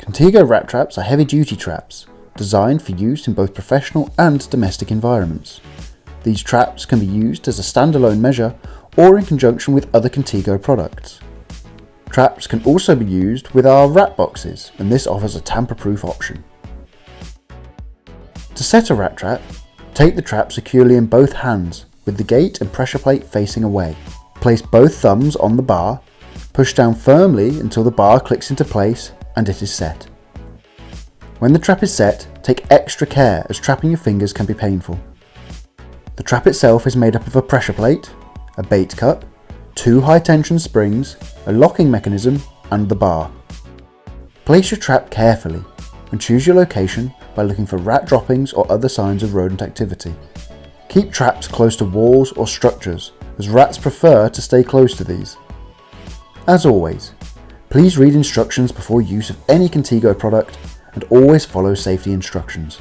Contego rat traps are heavy-duty traps, designed for use in both professional and domestic environments. These traps can be used as a standalone measure or in conjunction with other Contego products. Traps can also be used with our rat boxes, and this offers a tamper-proof option. To set a rat trap, take the trap securely in both hands with the gate and pressure plate facing away. Place both thumbs on the bar, push down firmly until the bar clicks into place and it is set. When the trap is set, take extra care as trapping your fingers can be painful. The trap itself is made up of a pressure plate, a bait cup, 2 high tension springs, a locking mechanism and the bar. Place your trap carefully and choose your location by looking for rat droppings or other signs of rodent activity. Keep traps close to walls or structures as rats prefer to stay close to these. As always, please read instructions before use of any Contego product and always follow safety instructions.